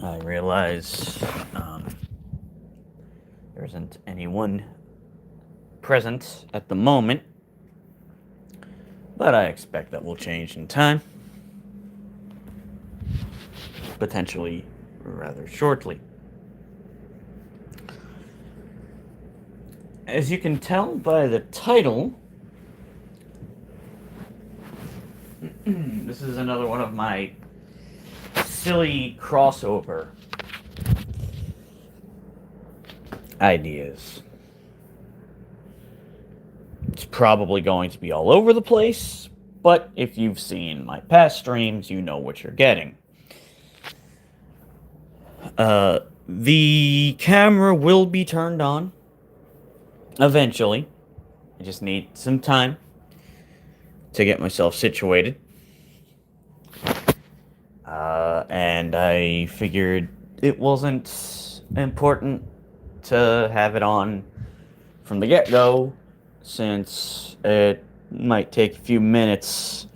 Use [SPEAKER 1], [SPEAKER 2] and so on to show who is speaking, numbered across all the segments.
[SPEAKER 1] I realize there isn't anyone present at the moment, but I expect that will change in time, potentially rather shortly. As you can tell by the title, this is another one of my silly crossover ideas. It's probably going to be all over the place, but if you've seen my past streams, you know what you're getting. The camera will be turned on eventually. I just need some time to get myself situated. And I figured it wasn't important to have it on from the get go, since it might take a few minutes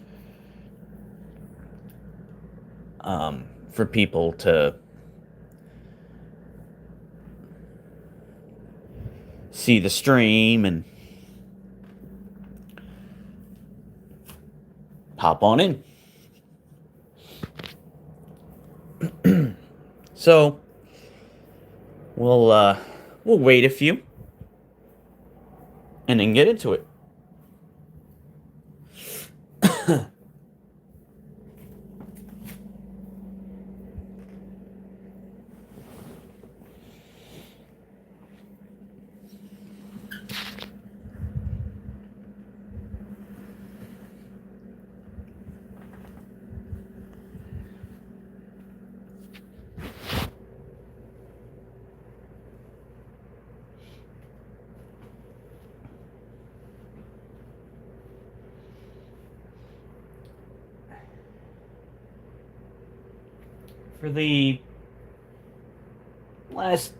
[SPEAKER 1] for people to see the stream and hop on in. So we'll wait a few and then get into it. For the last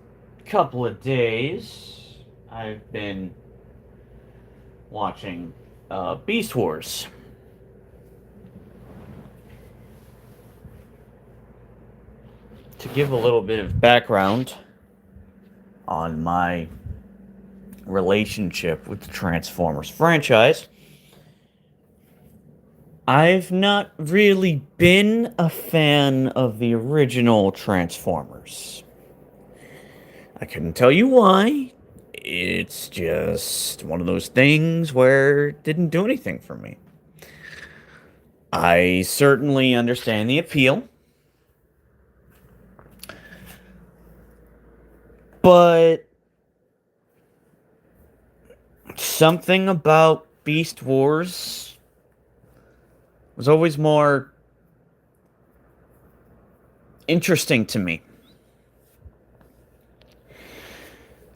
[SPEAKER 1] couple of days, I've been watching Beast Wars. To give a little bit of background on my relationship with the Transformers franchise, I've not really been a fan of the original Transformers. I couldn't tell you why. It's just one of those things where it didn't do anything for me. I certainly understand the appeal, but something about Beast Wars was always more interesting to me.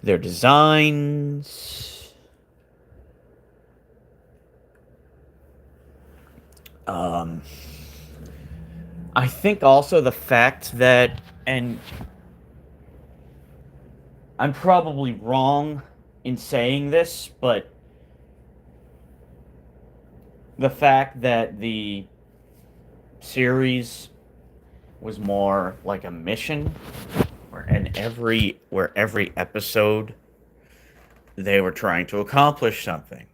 [SPEAKER 1] Their designs, um, I think also the fact that, and I'm probably wrong in saying this, but the fact that the series was more like a mission, where every episode they were trying to accomplish something.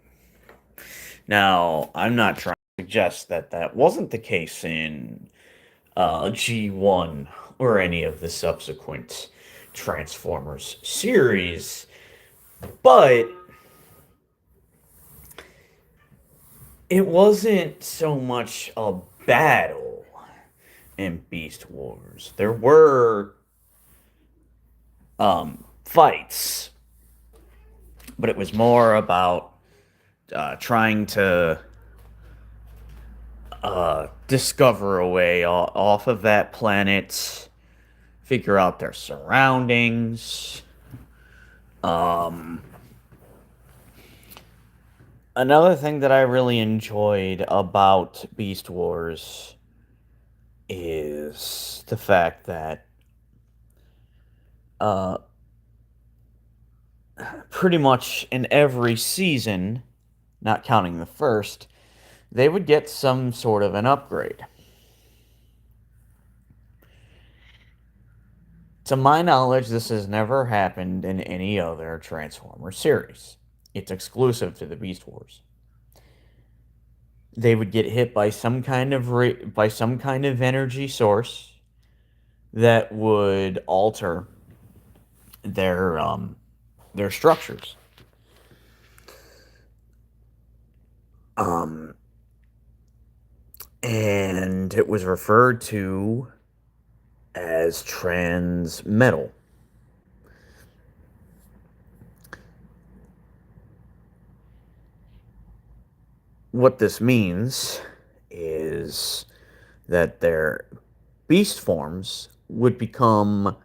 [SPEAKER 1] Now, I'm not trying to suggest that that wasn't the case in G1 or any of the subsequent Transformers series, but it wasn't so much a battle in Beast Wars. There were fights, but it was more about trying to discover a way off of that planet, figure out their surroundings. Um, Another thing that I really enjoyed about Beast Wars is the fact that uh, pretty much in every season, not counting the first, they would get some sort of an upgrade. To my knowledge, this has never happened in any other Transformer series. It's exclusive to the Beast Wars. They would get hit by some kind of energy source that would alter their their structures. Um, and it was referred to as trans metal. What this means is that their beast forms would become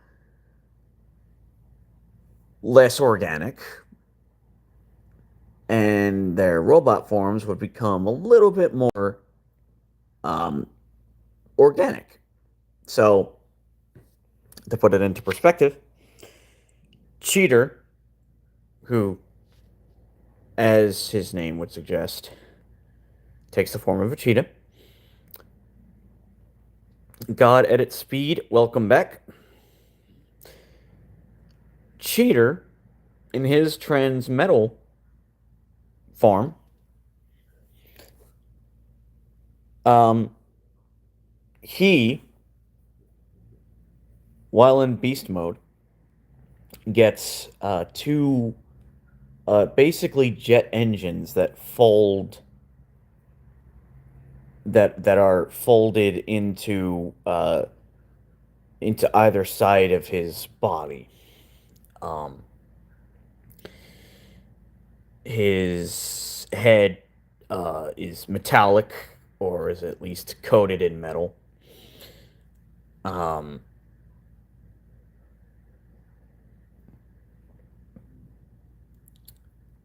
[SPEAKER 1] less organic, and their robot forms would become a little bit more um, organic. So, to put it into perspective, Cheater, who, as his name would suggest, takes the form of a cheetah. God edit speed, welcome back. Cheater, in his trans metal form, um, he, while in beast mode, gets two basically jet engines that are folded into either side of his body. Um, his head is metallic, or is at least coated in metal. Um,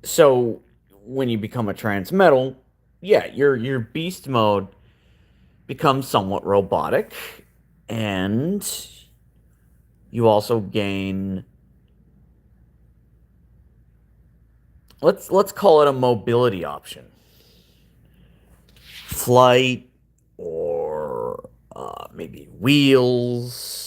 [SPEAKER 1] so when you become a transmetal, yeah, your beast mode becomes somewhat robotic, and you also gain, let's call it a mobility option, flight, or maybe wheels.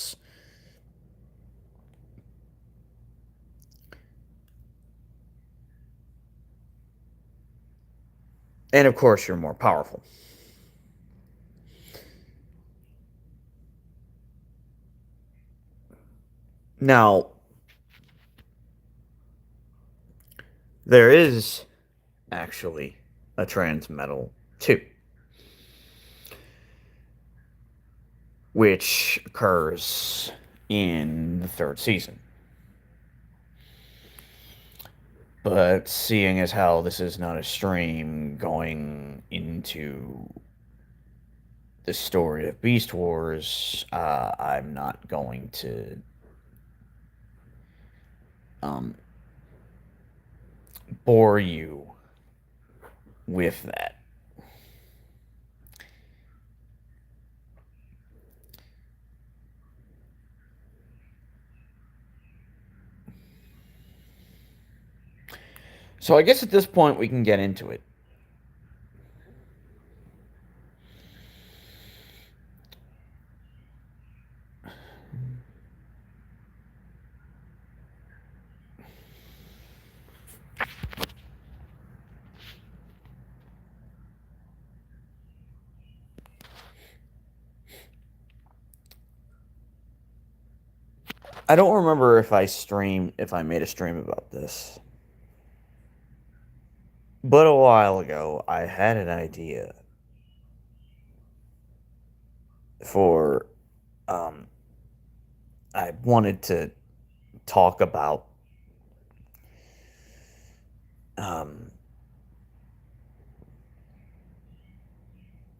[SPEAKER 1] And of course, you're more powerful. Now, there is actually a trans metal too, which occurs in the third season. But seeing as how this is not a stream going into the story of Beast Wars, I'm not going to um, bore you with that. So I guess at this point we can get into it. I don't remember if I made a stream about this. But a while ago, I had an idea for, um, I wanted to talk about, um,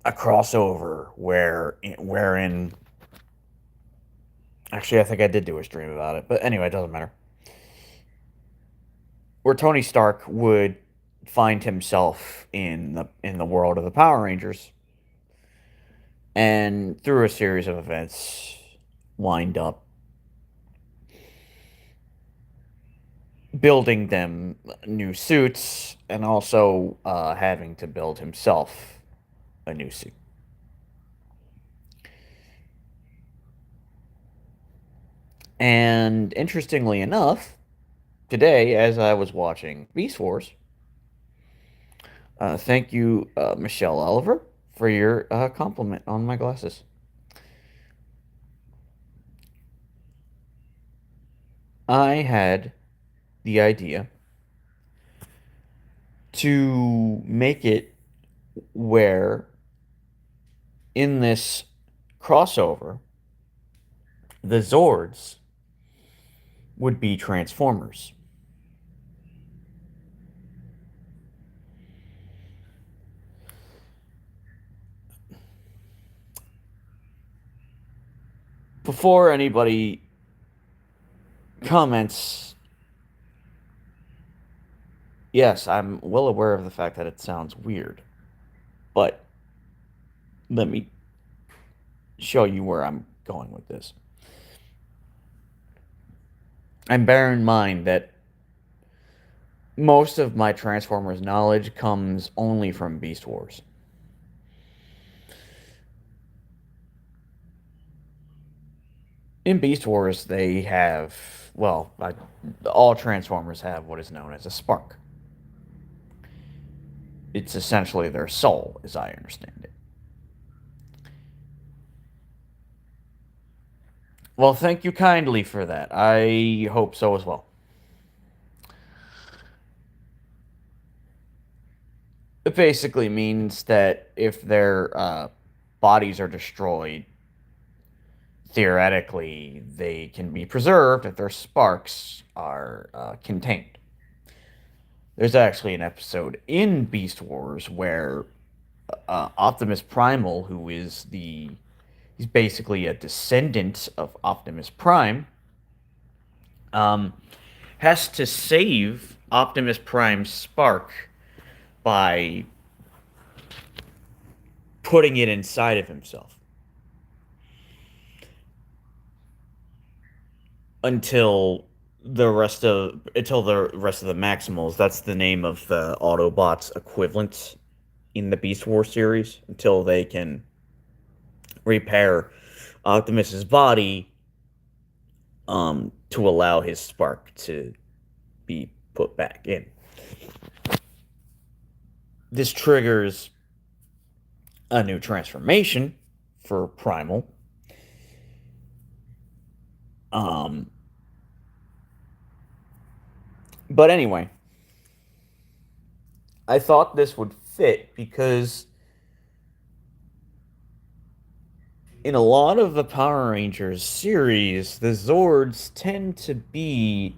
[SPEAKER 1] a crossover wherein, actually, I think I did do a stream about it, but anyway, it doesn't matter. Where Tony Stark would find himself in the world of the Power Rangers, and through a series of events, wind up building them new suits, and also having to build himself a new suit. And interestingly enough, today, as I was watching Beast Wars, thank you, Michelle Oliver, for your compliment on my glasses. I had the idea to make it where in this crossover, the Zords would be Transformers. Before anybody comments, yes, I'm well aware of the fact that it sounds weird, but let me show you where I'm going with this. And bear in mind that most of my Transformers knowledge comes only from Beast Wars. In Beast Wars, they have, well, all Transformers have what is known as a spark. It's essentially their soul, as I understand it. Well, thank you kindly for that. I hope so as well. It basically means that if their bodies are destroyed, theoretically, they can be preserved if their sparks are contained. There's actually an episode in Beast Wars where Optimus Primal, who is he's basically a descendant of Optimus Prime, um, has to save Optimus Prime's spark by putting it inside of himself until the rest of the Maximals. That's the name of the Autobots equivalent in the Beast Wars series. Until they can repair Optimus's body, to allow his spark to be put back in. This triggers a new transformation for Primal. Um, but anyway, I thought this would fit because in a lot of the Power Rangers series, the Zords tend to be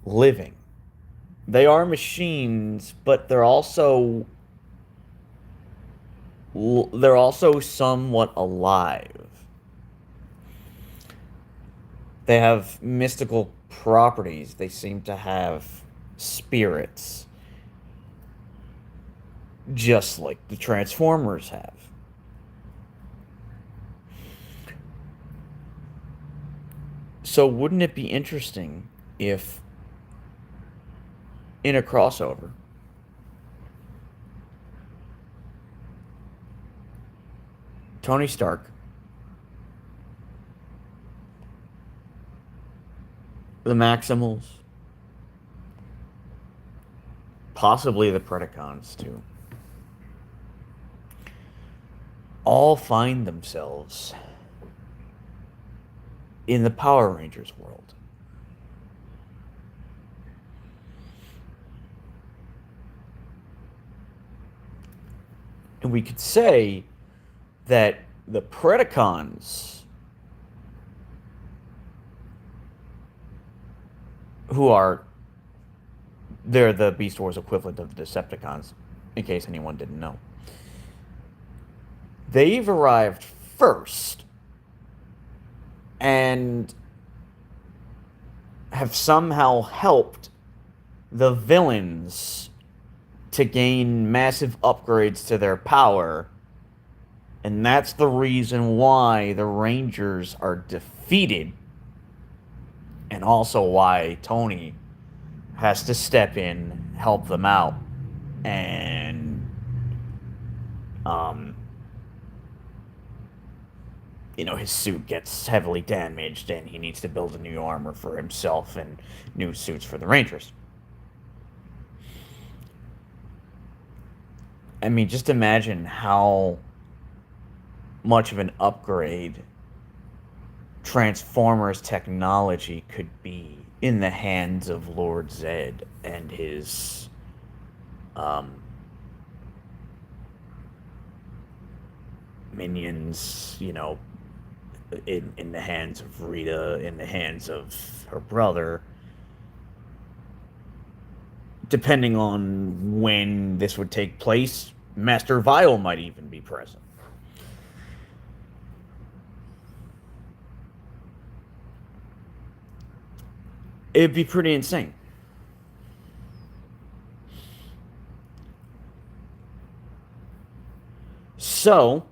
[SPEAKER 1] living. They are machines, but they're also somewhat alive. They have mystical properties. They seem to have spirits, just like the Transformers have. So, wouldn't it be interesting if, in a crossover, Tony Stark, the Maximals, possibly the Predacons too, all find themselves in the Power Rangers world? And we could say that the Predacons, who are they're the Beast Wars equivalent of the Decepticons, in case anyone didn't know. They've arrived first and have somehow helped the villains to gain massive upgrades to their power. And that's the reason why the Rangers are defeated. And also why Tony has to step in, help them out, and his suit gets heavily damaged and he needs to build a new armor for himself and new suits for the Rangers. I mean, just imagine how much of an upgrade Transformers technology could be in the hands of Lord Zed and his um, minions, in the hands of Rita, in the hands of her brother. Depending on when this would take place, Master Vile might even be present. It'd be pretty insane. So,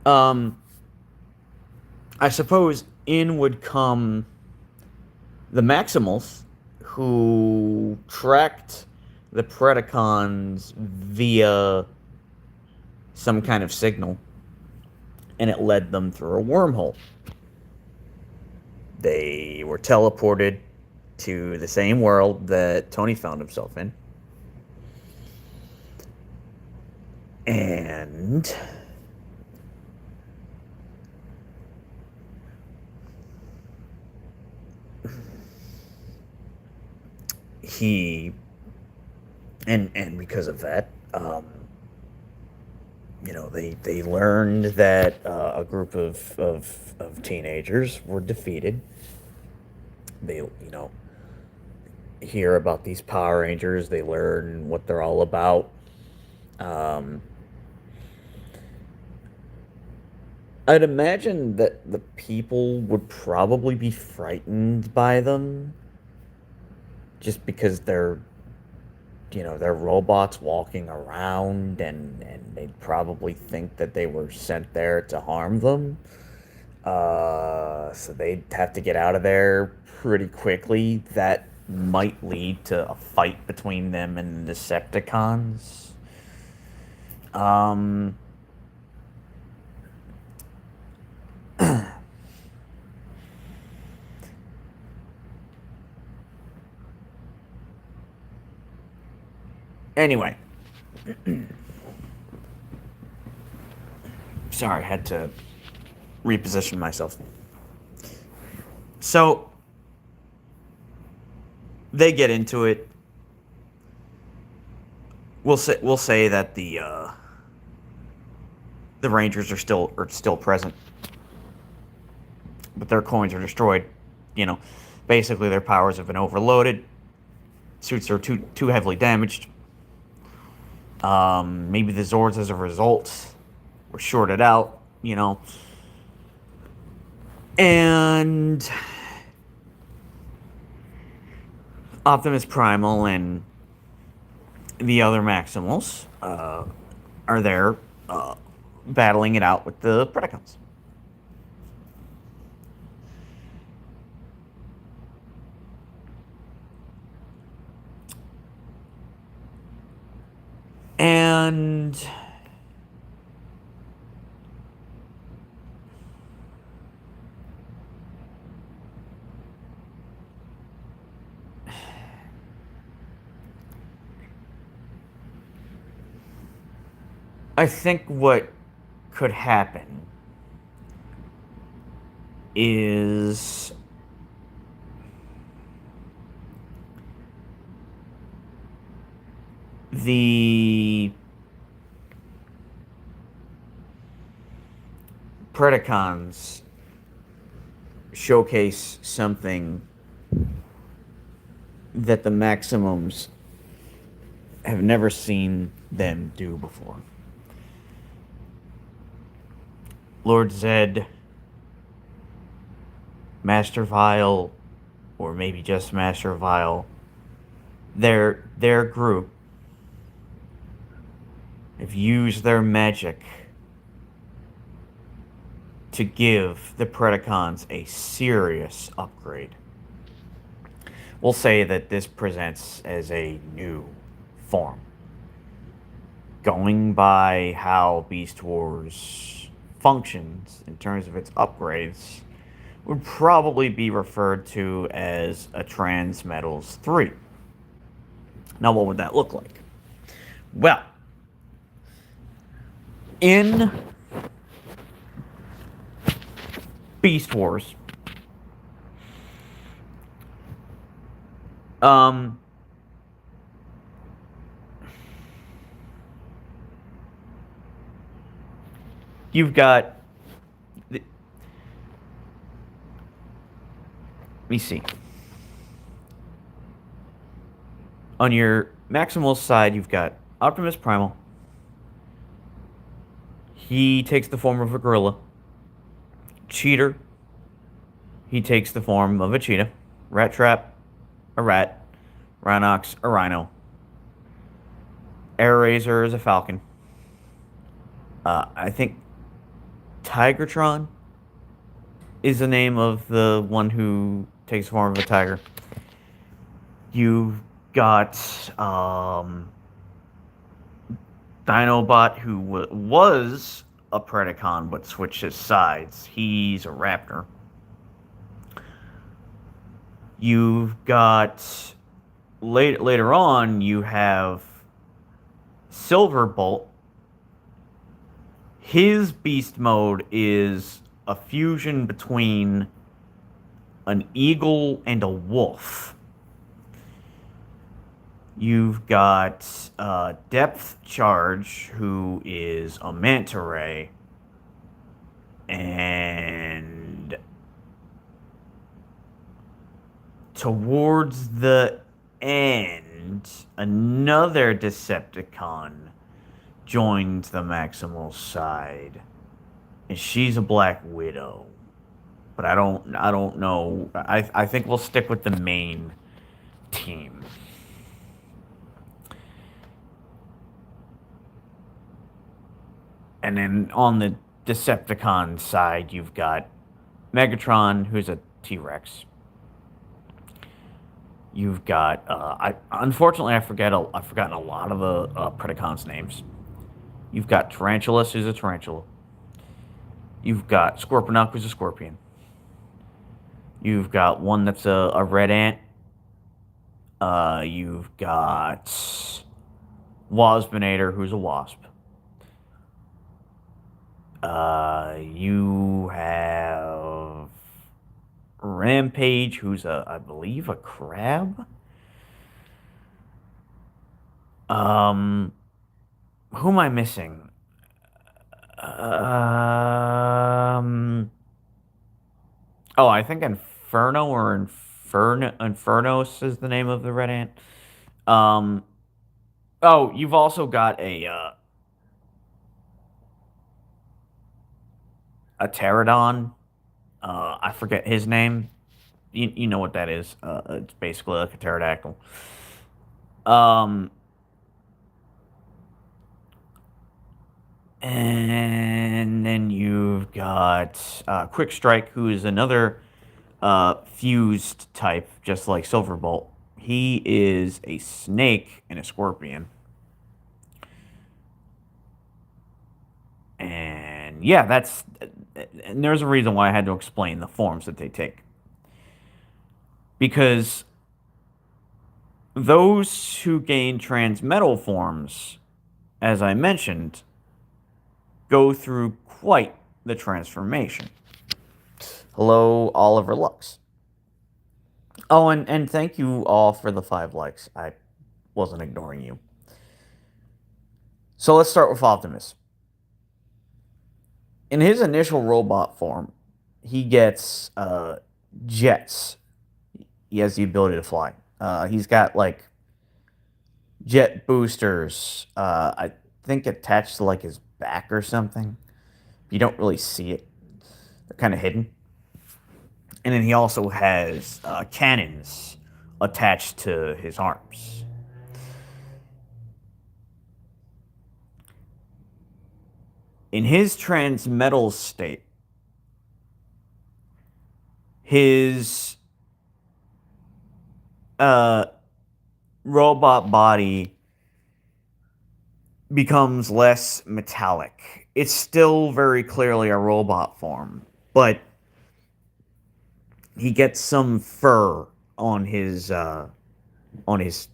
[SPEAKER 1] um, I suppose in would come the Maximals, who tracked the Predacons via some kind of signal, and it led them through a wormhole. They were teleported to the same world that Tony found himself in. And he and because of that, they learned that a group of teenagers were defeated. They hear about these Power Rangers. They learn what they're all about. Um, I'd imagine that the people would probably be frightened by them, just because they're robots walking around, and they'd probably think that they were sent there to harm them. So they'd have to get out of there pretty quickly. That might lead to a fight between them and the Decepticons. Um, anyway, sorry, I had to reposition myself. So they get into it. We'll say that the Rangers are still present, but their coins are destroyed. You know, basically their powers have been overloaded. Suits are too heavily damaged. Maybe the Zords, as a result, were shorted out. And Optimus Primal and the other Maximals are there battling it out with the Predacons. And I think what could happen is the Predacons showcase something that the Maximums have never seen them do before. Lord Zed, Master Vile, or maybe just Master Vile, their group have used their magic to give the Predacons a serious upgrade. We'll say that this presents as a new form. Going by how Beast Wars functions in terms of its upgrades, would probably be referred to as a Transmetals 3. Now, what would that look like? Well, in Beast Wars, um, you've got. Let me see. On your Maximal side, you've got Optimus Primal. He takes the form of a gorilla. Cheater. He takes the form of a cheetah. Rat Trap, a rat. Rhinox, a rhino. Air Razor is a falcon. I think Tigertron is the name of the one who takes the form of a tiger. You've got Dinobot, who was a Predacon but switched his sides. He's a raptor. You've got later on. You have Silverbolt. His beast mode is a fusion between an eagle and a wolf. You've got Depth Charge, who is a manta ray, and towards the end, another Decepticon joins the Maximal side, and she's a Black Widow. But I don't know. I think we'll stick with the main team. And then on the Decepticon side, you've got Megatron, who's a T-Rex. You've got unfortunately I've forgotten a lot of the Predacons names. You've got Tarantulas, who's a tarantula. You've got Scorponok, who's a scorpion. You've got one that's a red ant. You've got Waspinator, who's a wasp. You have Rampage, who's I believe a crab. Who am I missing? Oh, I think Inferno or Infernos is the name of the red ant. Oh, you've also got a pterodon. I forget his name. You know what that is. It's basically like a pterodactyl. And then you've got Quick Strike, who is another fused type, just like Silverbolt. He is a snake and a scorpion. And yeah, and there's a reason why I had to explain the forms that they take. Because those who gain transmetal forms, as I mentioned, go through quite the transformation. Hello, Oliver Lux. Oh, and thank you all for the 5 likes. I wasn't ignoring you. So let's start with Optimus. In his initial robot form, he gets jets. He has the ability to fly. He's got like jet boosters. I think attached to like his back or something. You don't really see it. They're kind of hidden. And then he also has cannons attached to his arms. In his transmetal state, his uh, robot body becomes less metallic. It's still very clearly a robot form, but he gets some fur on his on his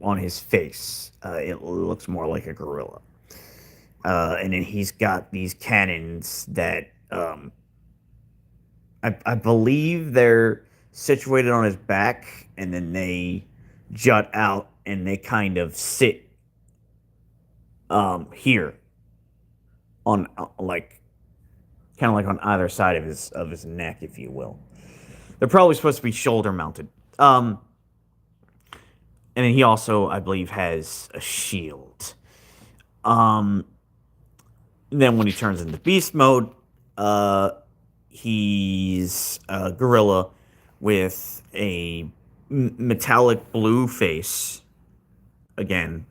[SPEAKER 1] on his face. It looks more like a gorilla. And then he's got these cannons that I believe they're situated on his back, and then they jut out and they kind of sit here on like kind of like on either side of his neck, if you will. They're probably supposed to be shoulder mounted. And then he also, I believe, has a shield. Um, then when he turns into beast mode, uh, he's a gorilla with a metallic blue face. Again,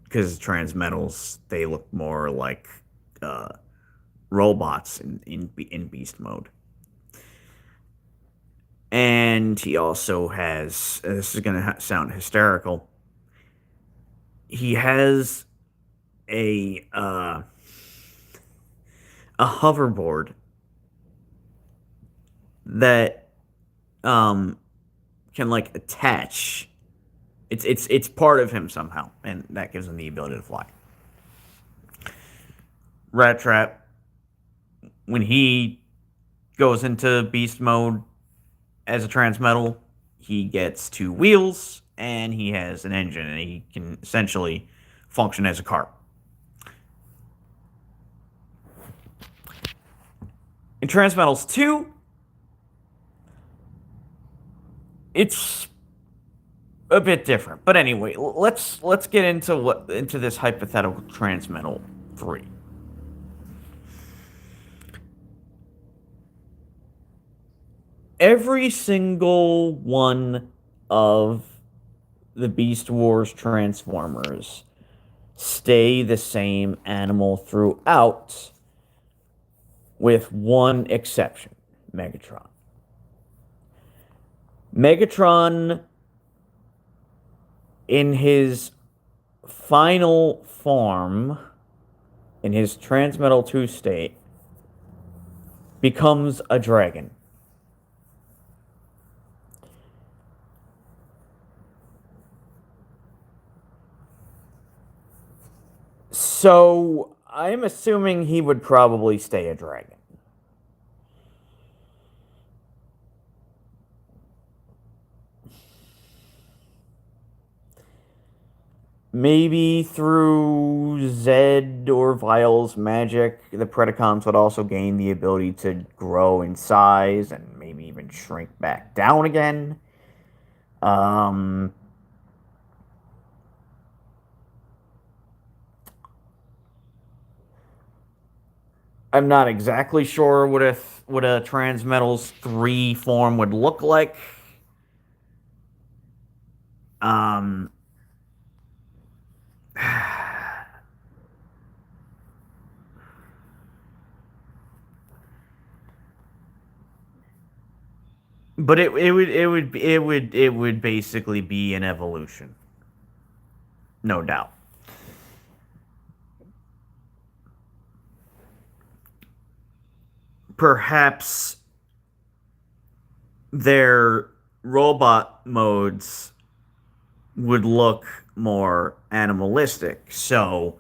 [SPEAKER 1] because transmetals, they look more like uh, robots in beast mode. And he also has, this is going to sound hysterical, he has a hoverboard that can like attach. It's part of him somehow, and that gives him the ability to fly. Rat Trap, when he goes into beast mode as a transmetal, he gets two wheels and he has an engine, and he can essentially function as a car. In Transmetals 2, it's a bit different. But anyway, let's get into this hypothetical Transmetal 3. Every single one of the Beast Wars Transformers stay the same animal throughout, with one exception: Megatron. Megatron, in his final form, in his Transmetal 2 state, becomes a dragon. So, I'm assuming he would probably stay a dragon. Maybe through Zed or Vile's magic, the Predacons would also gain the ability to grow in size and maybe even shrink back down again. Um, I'm not exactly sure what a Transmetals 3 form would look like. Um, but it would basically be an evolution, no doubt. Perhaps their robot modes would look more animalistic. So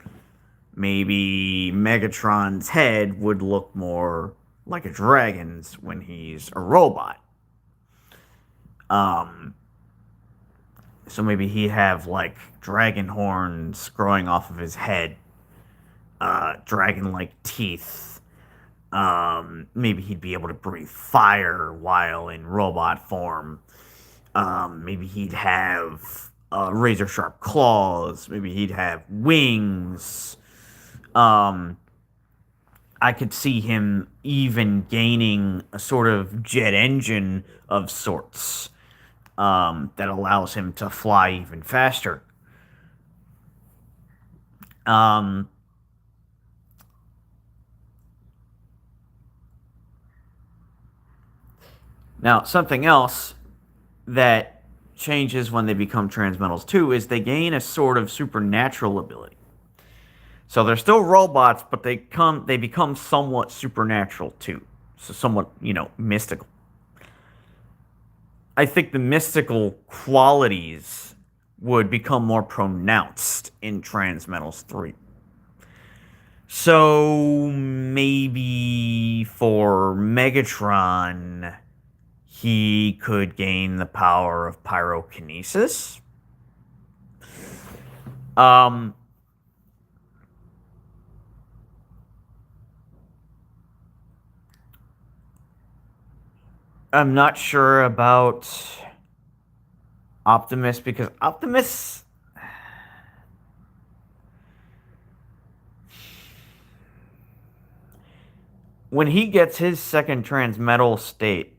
[SPEAKER 1] maybe Megatron's head would look more like a dragon's when he's a robot. Um, so maybe he'd have like dragon horns growing off of his head, dragon-like teeth. Maybe he'd be able to breathe fire while in robot form. Maybe he'd have razor sharp claws. Maybe he'd have wings. Um, I could see him even gaining a sort of jet engine of sorts that allows him to fly even faster. Um, Now, something else that changes when they become transmetals too is they gain a sort of supernatural ability. So they're still robots, but they become somewhat supernatural too. So somewhat, mystical. I think the mystical qualities would become more pronounced in Transmetals 3. So maybe for Megatron, he could gain the power of pyrokinesis. Um, I'm not sure about Optimus because Optimus, when he gets his second transmetal state,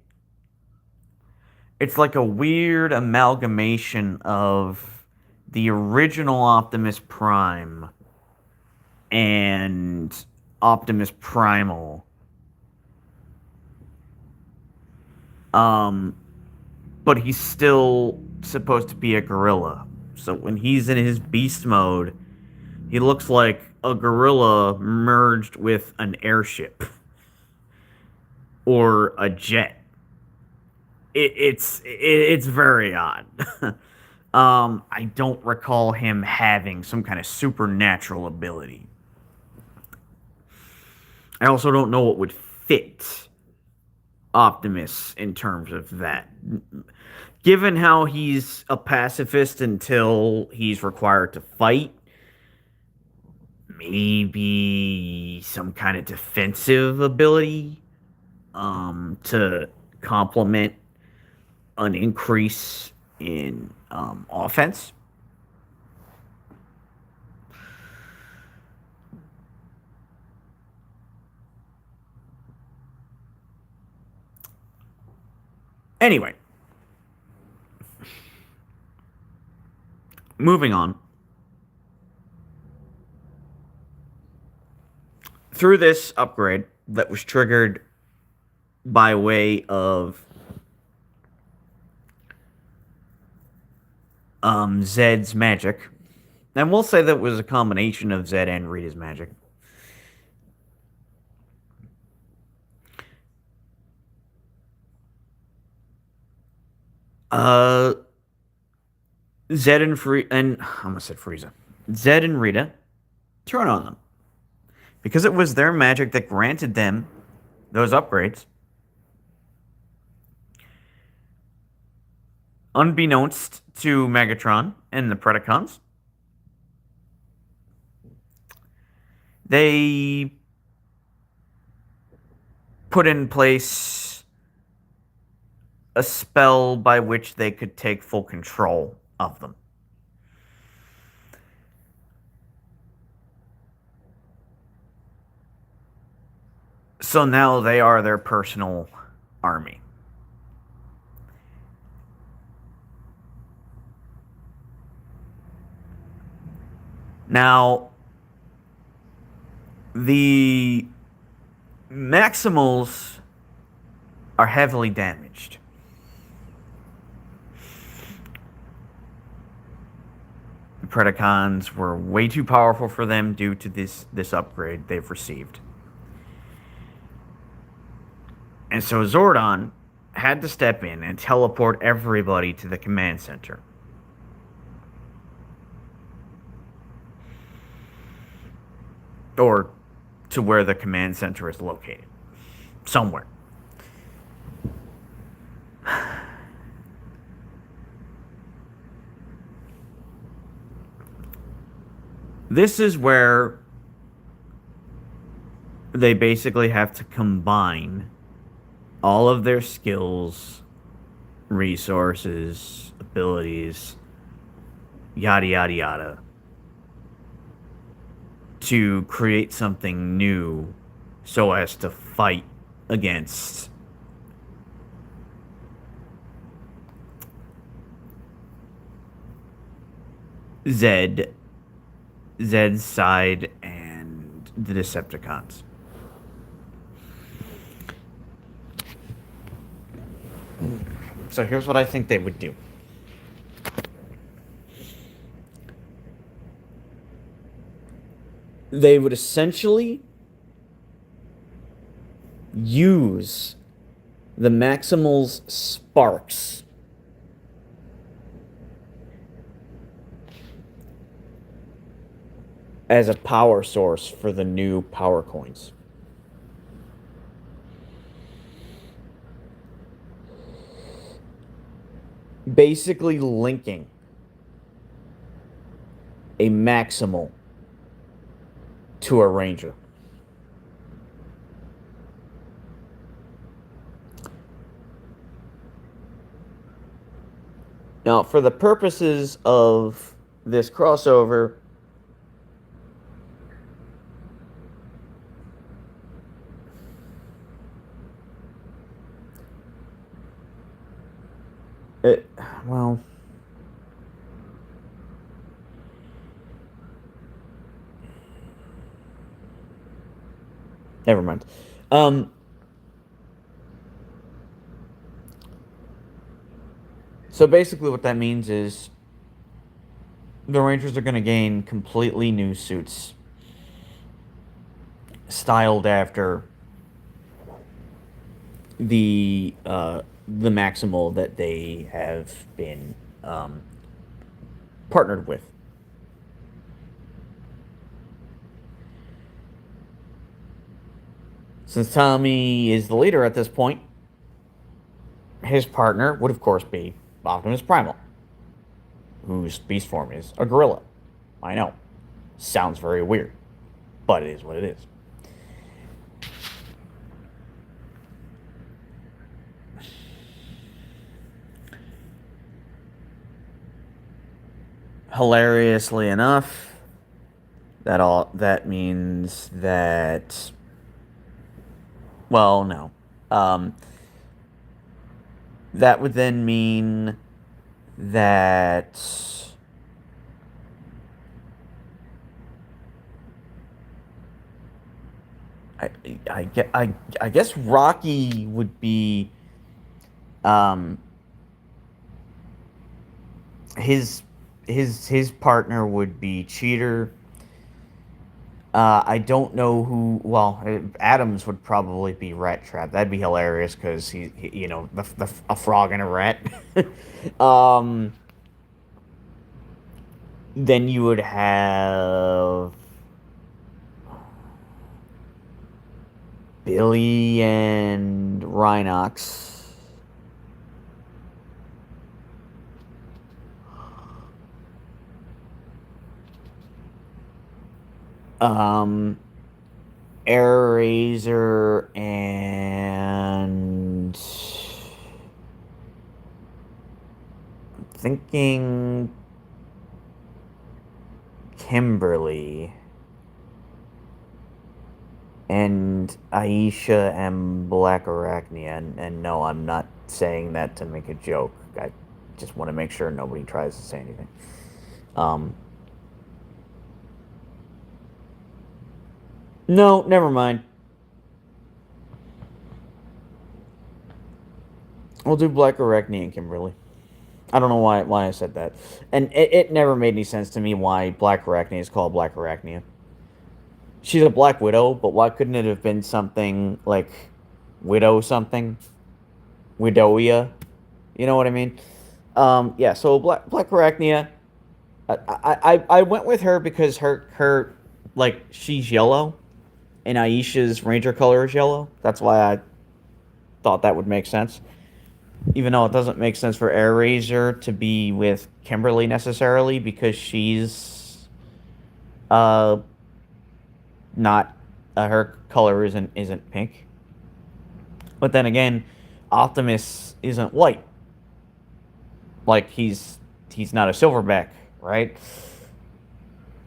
[SPEAKER 1] it's like a weird amalgamation of the original Optimus Prime and Optimus Primal. Um, but he's still supposed to be a gorilla. So when he's in his beast mode, he looks like a gorilla merged with an airship or a jet. It's very odd. I don't recall him having some kind of supernatural ability. I also don't know what would fit Optimus in terms of that. Given how he's a pacifist until he's required to fight, maybe some kind of defensive ability to complement an increase in offense. Anyway, moving on. Through this upgrade that was triggered by way of Zed's magic, and we'll say that was a combination of Zed and Rita's magic. Uh, Zed and I almost said Frieza. Zed and Rita turn on them because it was their magic that granted them those upgrades. Unbeknownst to Megatron and the Predacons, they put in place a spell by which they could take full control of them. So now they are their personal army. Now, the Maximals are heavily damaged. The Predacons were way too powerful for them due to this upgrade they've received. And so Zordon had to step in and teleport everybody to the command center. Or to where the command center is located. Somewhere. This is where they basically have to combine all of their skills, resources, abilities, yada yada yada, to create something new so as to fight against Zed's side and the Decepticons. So here's what I think they would do. They would essentially use the Maximal's sparks as a power source for the new power coins. Basically linking a Maximal to a Ranger. Now, for the purposes of this crossover, it, well, never mind. So basically, what that means is the Rangers are going to gain completely new suits, styled after the Maximal that they have been partnered with. Since Tommy is the leader at this point, his partner would, of course, be Optimus Primal, whose beast form is a gorilla. I know. Sounds very weird, but it is what it is. Hilariously enough, that means that, well, no. That would then mean that I guess Rocky would be his his partner would be Cheater. I don't know who. Well, Adams would probably be Rat Trap. That'd be hilarious because you know, a frog and a rat. um, then you would have Billy and Rhinox. Um, Air Razor and I'm thinking Kimberly and Aisha and Black Arachnia. And no, I'm not saying that to make a joke. I just want to make sure nobody tries to say anything. No, never mind. We'll do Black Arachnia and Kimberly. I don't know why I said that. And it never made any sense to me why Black Arachnia is called Black Arachnia. She's a Black Widow, but why couldn't it have been something like Widow something? Widowia? You know what I mean? Yeah, so Black Arachnia, I went with her because her like, she's yellow, and Aisha's Ranger color is yellow. That's why I thought that would make sense. Even though it doesn't make sense for Air Razor to be with Kimberly necessarily, because she's uh not her color isn't pink. But then again, Optimus isn't white. Like, he's not a silverback, right?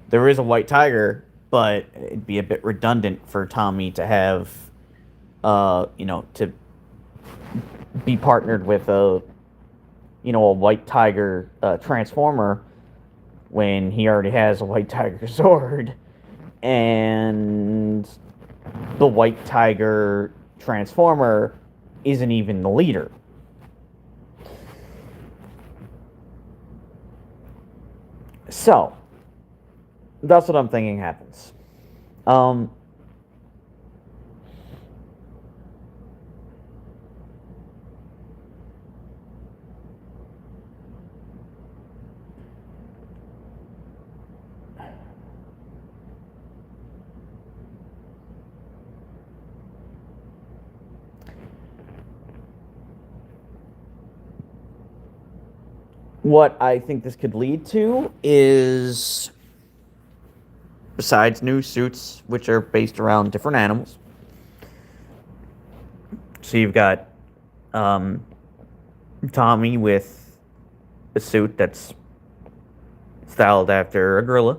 [SPEAKER 1] There is a white tiger, but it'd be a bit redundant for Tommy to have you know, to be partnered with a, you know, a white tiger transformer when he already has a white tiger sword, and the white tiger transformer isn't even the leader. So that's what I'm thinking happens. Um, what I think this could lead to is, besides new suits, which are based around different animals. So you've got um, Tommy with a suit that's styled after a gorilla.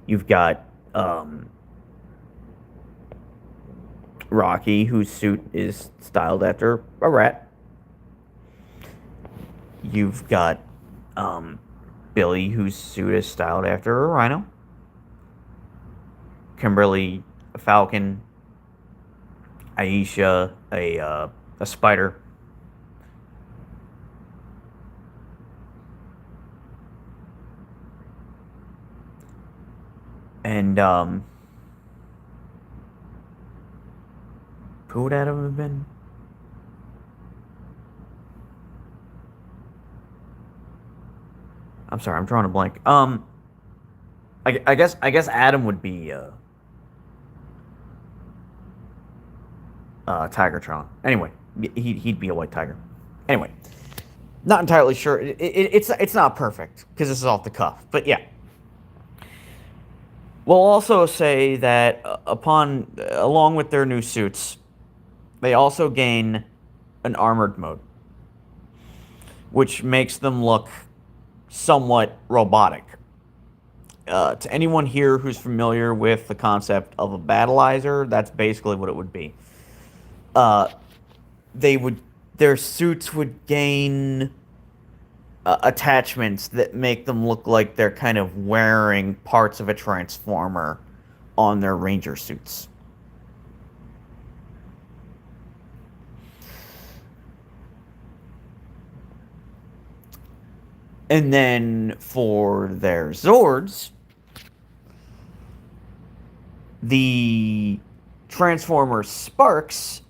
[SPEAKER 1] You've got Rocky, whose suit is styled after a rat. You've got um, Billy, whose suit is styled after a rhino. Kimberly, a falcon. Aisha, a spider. And who would that have been? I'm sorry, I'm drawing a blank. I guess Adam would be Tigertron. Anyway, he'd be a white tiger. Anyway, not entirely sure. It's not perfect because this is off the cuff, but yeah. We'll also say that along with their new suits, they also gain an armored mode, which makes them look somewhat robotic. To anyone here who's familiar with the concept of a battleizer, that's basically what it would be. Uh, they would their suits would gain attachments that make them look like they're kind of wearing parts of a transformer on their ranger suits. And then for their Zords, the Transformer Sparks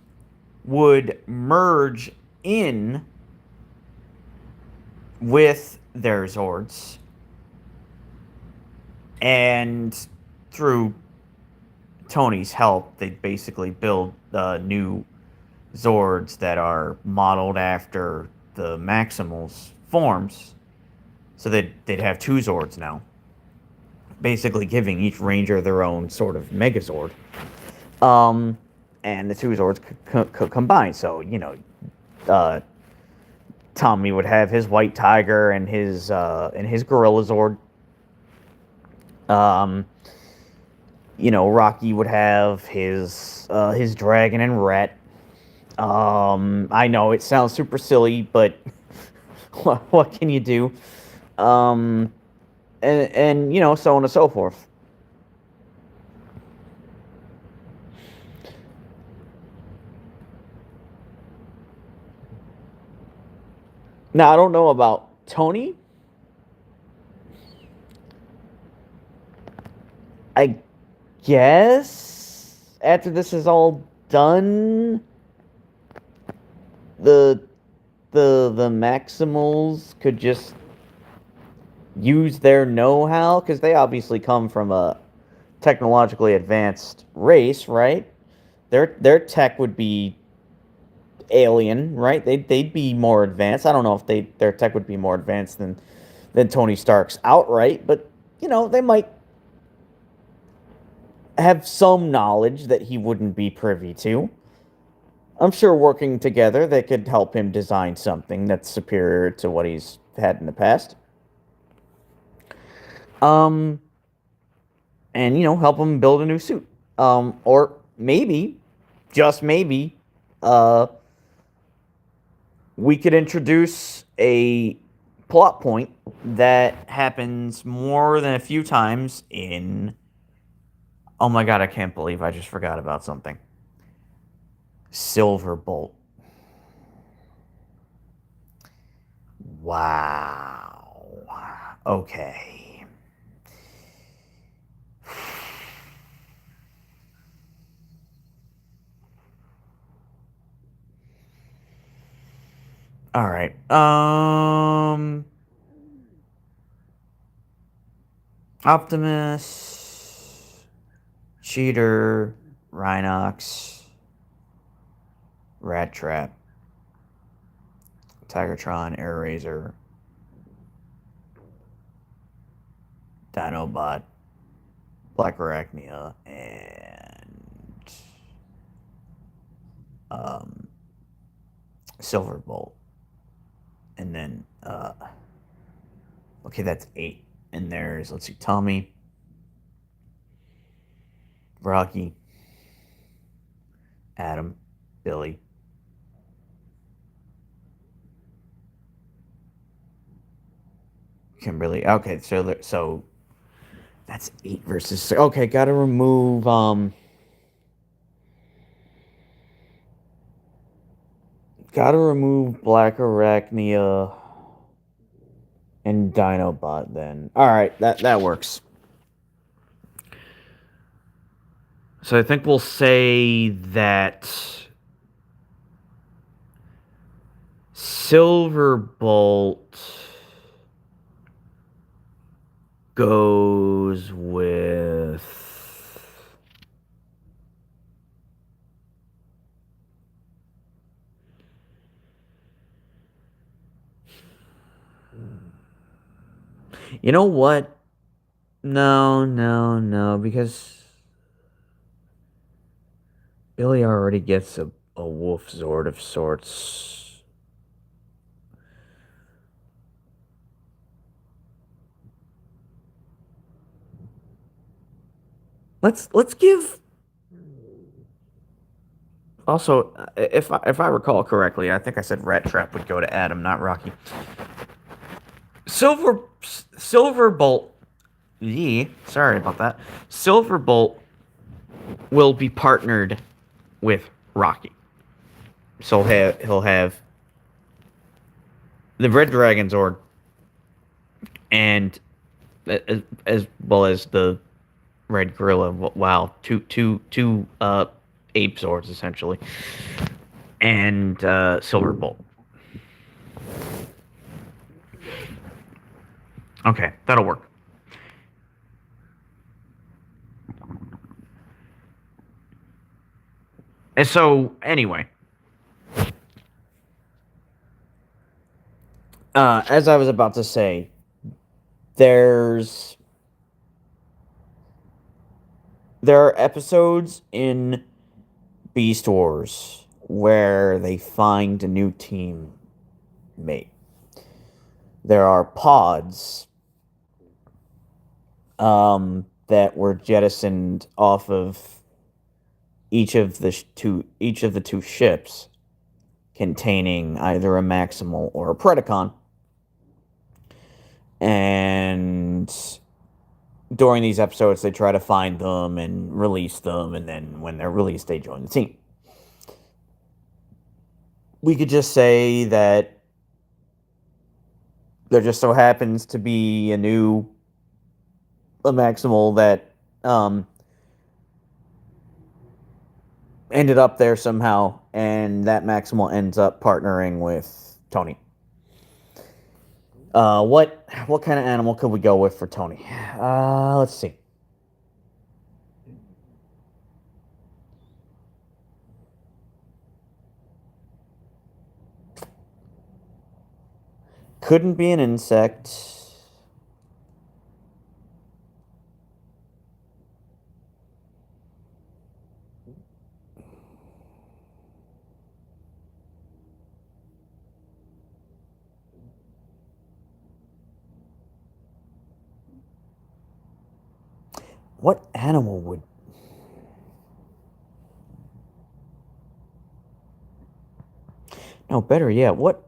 [SPEAKER 1] would merge in with their Zords, and through Tony's help, they basically build new Zords that are modeled after the Maximals forms. So they'd have two Zords now, basically giving each Ranger their own sort of Megazord. Um, and the two Zords could combine. So, uh, Tommy would have his White Tiger and his Gorilla Zord. Um, Rocky would have his Dragon and Rat. I know it sounds super silly, but what can you do? Um, and so on and so forth. Now I don't know about Tony. I guess after this is all done, the the Maximals could just use their know-how because they obviously come from a technologically advanced race, right? Their tech would be alien, right? They'd be more advanced. I don't know if their tech would be more advanced than Tony Stark's outright, but they might have some knowledge that he wouldn't be privy to. I'm sure working together they could help him design something that's superior to what he's had in the past. Um and help him build a new suit. Or maybe, just maybe, uh we could introduce a plot point that happens more than a few times in. Oh my god, I can't believe I just forgot about something. Silverbolt. Wow. Okay. All right. Optimus, Cheater, Rhinox, Rat Trap, Tigertron, Air Razor, Dinobot, Black Arachnia, and um, Silverbolt. And then, okay, that's 8. And there's, let's see, Tommy, Rocky, Adam, Billy, Kimberly. Okay, so that's 8 versus. Okay, gotta remove Black Arachnia and Dinobot then. All right, that works. So I think we'll say that Silverbolt goes with you know what? No, no, no, because Billy already gets a wolf zord of sorts. Let's give also if I recall correctly, I think I said Rat Trap would go to Adam, not Rocky. Silverbolt. Yeah, sorry about that. Silverbolt will be partnered with Rocky, so he'll have the Red Dragon Zord and as well as the Red Gorilla. Wow, two ape Zords essentially, and Silverbolt. Okay, that'll work. And so anyway, as I was about to say, there's there are episodes in Beast Wars where they find a new team mate. There are pods that were jettisoned off of each of the two ships containing either a Maximal or a Predacon. And during these episodes, they try to find them and release them, and then when they're released, they join the team. We could just say that there just so happens to be a Maximal that ended up there somehow, and that Maximal ends up partnering with Tony. What kind of animal could we go with for Tony? Let's see. Couldn't be an insect. What animal would... No, better yet, what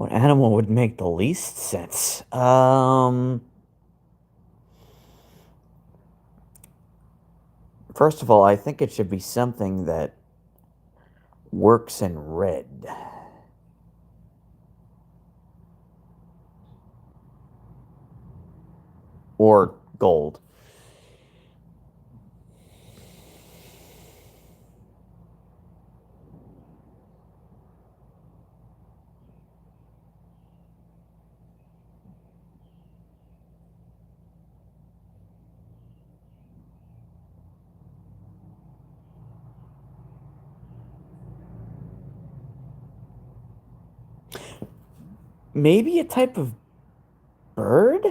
[SPEAKER 1] animal would make the least sense? First of all, I think it should be something that works in red. or gold. Maybe a type of bird?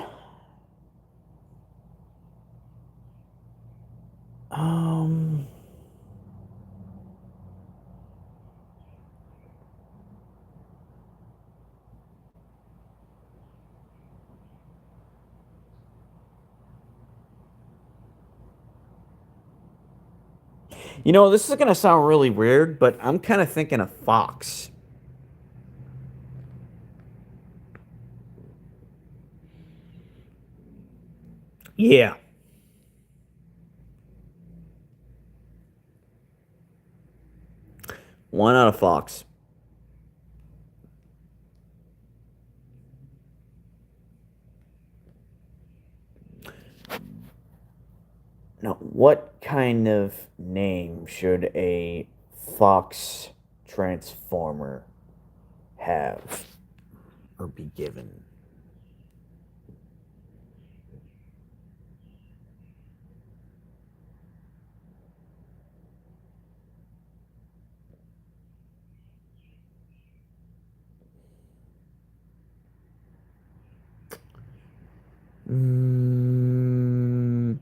[SPEAKER 1] Um, this is gonna sound really weird, but I'm kind of thinking of fox. Yeah, why not a fox? Now, what kind of name should a fox transformer have or be given? Mm,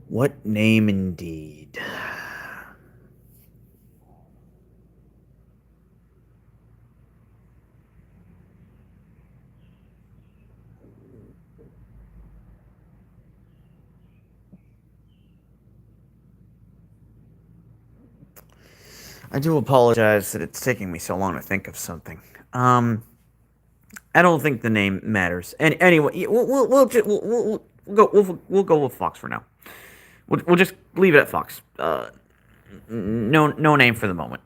[SPEAKER 1] what name indeed? I do apologize that it's taking me so long to think of something. Um, I don't think the name matters. And anyway, we'll go with Fox for now. We'll just leave it at Fox. No name for the moment.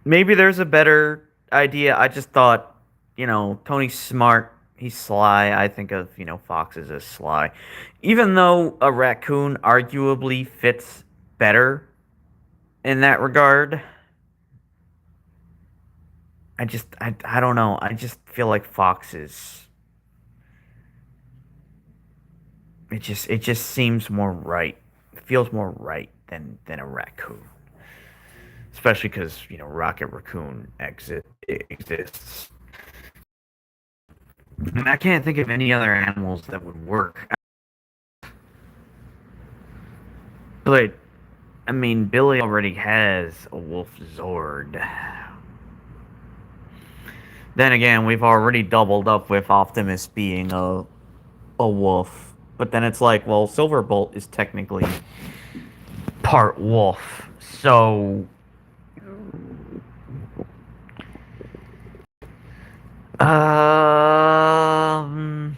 [SPEAKER 1] Maybe there's a better idea. I just thought, Tony's smart. He's sly. I think of, foxes as sly. Even though a raccoon arguably fits better in that regard, I don't know. I just feel like foxes. It just seems more right. It feels more right than a raccoon. Especially because, Rocket Raccoon exists. And I can't think of any other animals that would work. But I mean, Billy already has a wolf Zord. Then again, we've already doubled up with Optimus being a wolf. But then it's like, well, Silverbolt is technically part wolf. So, um,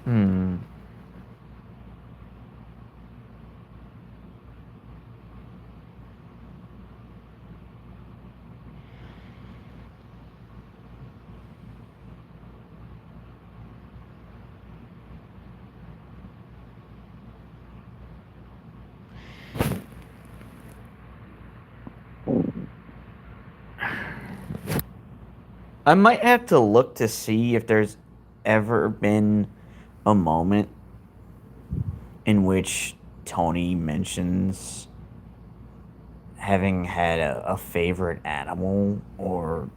[SPEAKER 1] hmm. I might have to look to see if there's ever been a moment in which Tony mentions having had a favorite animal or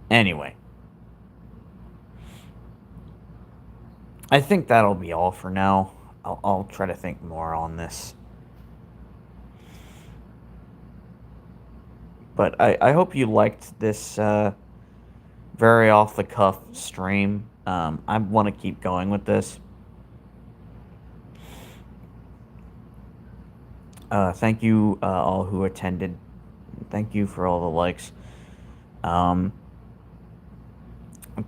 [SPEAKER 1] anyway. I think that'll be all for now. I'll try to think more on this. But I hope you liked this very off the cuff stream. I want to keep going with this. Thank you all who attended. Thank you for all the likes. Um,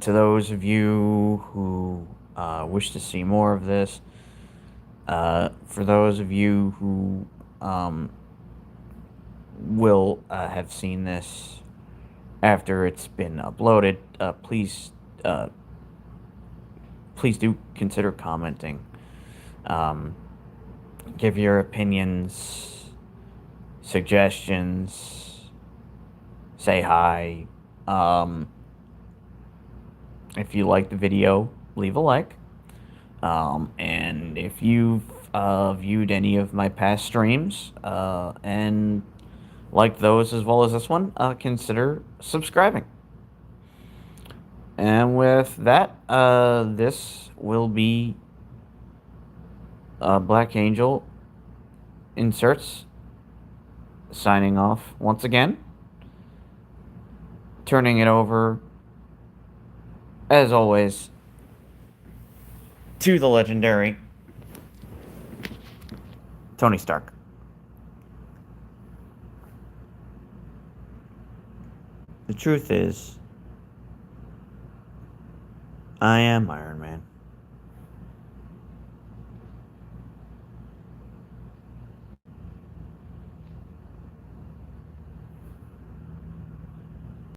[SPEAKER 1] to those of you who wish to see more of this, for those of you who will have seen this after it's been uploaded, uh, please do consider commenting. Um, give your opinions, suggestions, say hi. If you like the video, leave a like. And if you've viewed any of my past streams and liked those as well as this one, consider subscribing. And with that, this will be Black Angel Inserts signing off once again. Turning it over, as always, to the legendary Tony Stark. The truth is, I am Iron Man.